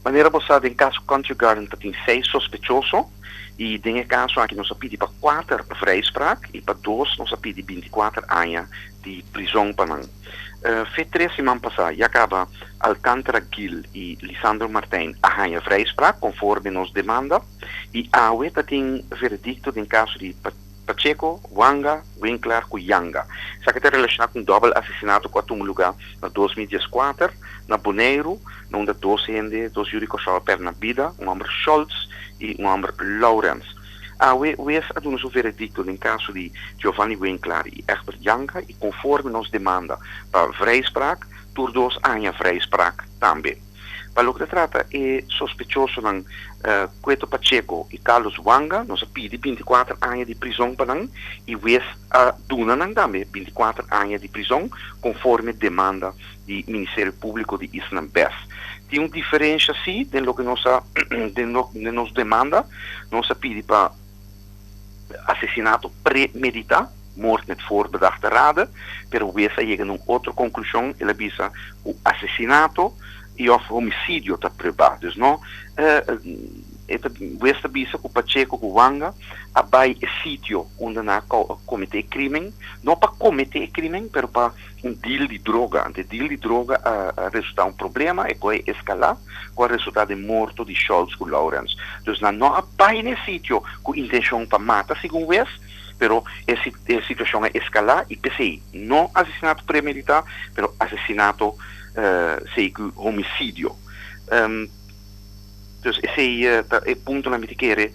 Maneira passada, em caso Country Garden, tem 6 sospechosos, e nesse caso aqui nós pedimos para 4 vrijspraak e para 2 nós pedimos 24 anos de prisão para não. Foi 3 semanas passadas, e acaba Alcântara Gil e Lisandro Martin a ganhar vrijspraak, conforme nos demanda, e a UETA tem veredicto em caso de Pacheco, Wanga, Winkler e Yanga. Isso aqui está relacionado com um double assassinato que teve lugar em 2014, na Bonaire, onde 2 gente, 2 jurídicos perderam a vida, um homem Scholz e um homem Lawrence. O ex ha un veredicto em caso de Giovanni Winkler e Herbert Yanga, e conforme nos demanda para vrijspraak, por 2 anos vrijspraak também. Para lo que se trata é sospechoso ng Cueto Pacheco e Carlos Wanga, nós pedimos 24 anos de prisão para não, e o ex duna ng também 24 anos de prisão, conforme demanda do Ministério Público de Islam Best. Tem uma diferença sim, de lo que nos demanda, nós pedimos para assassinato premeditado, morte net voorbedachte raden, pero o ex chega a outra conclusão, ele avisa o assassinato e o homicídio está provado. Dus não, o ex avisa que o Pacheco, o Wanga, abai o sítio onde na cometer crime, não para cometer crime, pero para um deal de droga. O deal de droga a resultar um problema e vai escalar com o resultado de morte de Scholz com Lawrence. Dus não abai nesse sítio com intenção para matar, segundo o ex, pero a situação é escalar e PCI. Não assassinato premeditado, pero assassinato segue homicídio. Dus esse é o ponto na mitiquere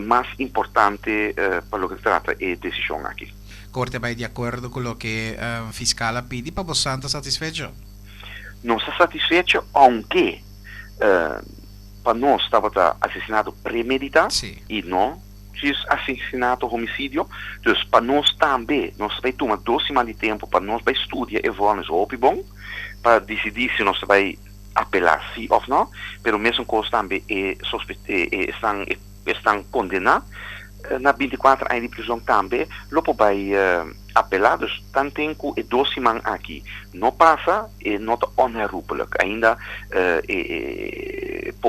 mais importante para o que trata a decisão aqui. Corte vai de acordo com o que fiscal pede para você estar satisfeito? Não está satisfeito, aunque para nós estava assassinado premeditado e não assassinato homicídio. Dus para nós também, nós vai tomar 2 semanas de tempo para nós vai estudar e voltar o bom para decidir se nós vai apelar sim ou não, pero mesmo coisa também estão condenados na 24 anos de prisão também, logo vai apelar, dus dan tenho que 2 semanas aqui. Não passa, é nota onherroepelijk. Ainda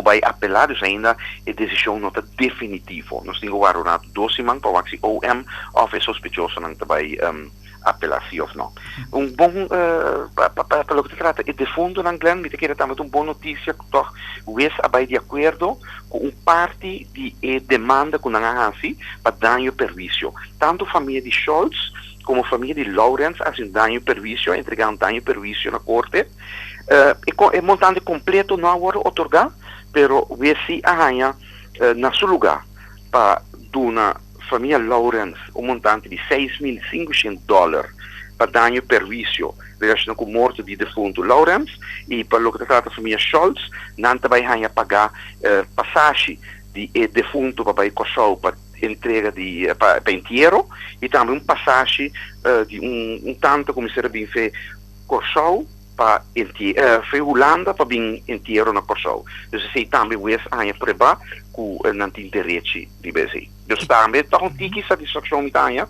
vai apelar, dus ainda é decisão nota definitiva. Nós temos que aguardar 2 semanas para ver se OM of é sospechoso não vai apelar sim ou não. Bom, para o que se trata, e de fundo, Glenn, me queria também uma boa notícia que o ex vai de acordo com parte de demanda que não há assim para dano e perjuízo. Tanto a família de Scholz como a família de Lawrence hacen dano e perjuízo, entregando dano e perjuízo na corte. O montante completo não agora otorgar, pero o ex sim arranha na seu lugar para dar família Lawrence um montante de $6.500 para dano e perjuízo relacionado com a morte de defunto Lawrence, e para o que trata a família Scholz, não vai pagar passagem de defunto para Kosovo para entrega de para enterro, e também passagem de tanto como será bem feito Kosovo para foi Holanda para bem enterro na Kosovo. Dus sei também o ex a prova que não tem direito de base. Dus também está um tique satisfação para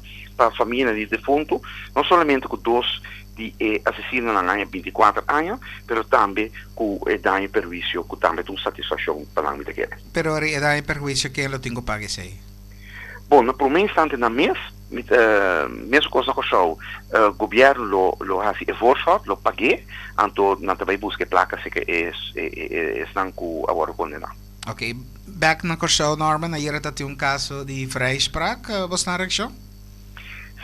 a família de defunto, não somente com 2 de assassino na ganha 24 anos, mas também com o dano e perjuízo, que também tem satisfação para a gente. Pero o dano e perjuízo quem lo tenho que pagar sei? Bom, no primeiro instante na mês, mesmo coisa que o governo lo ha esforçado, lo paguei, então não vai buscar placas que estão agora condenados. Ok, back na Kosovo, Norman, aí era caso de vrijspraak, você na reação?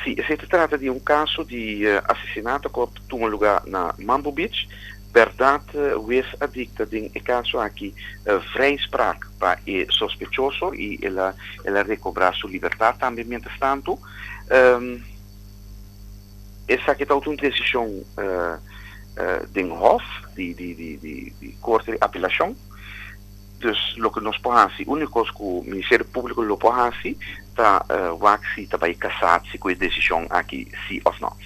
Sim, se trata de caso de assassinato que teve lugar na Mambo Beach. Verdade, o ex-adicto em caso aqui vrijspraak para o sospechoso e ela recobrar sua liberdade também, mientras tanto. Essa aqui está uma decisão de Hof, de Corte de Apelação. Dus o que nós podemos fazer, a única coisa que o Ministério Público lo pode fazer está se vai casar com a decisão aqui, sim ou não.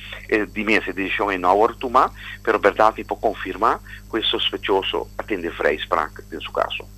De mim, essa decisão é não hora tomar, mas a verdade é para confirmar que o sospechoso atende vrijspraak em seu caso.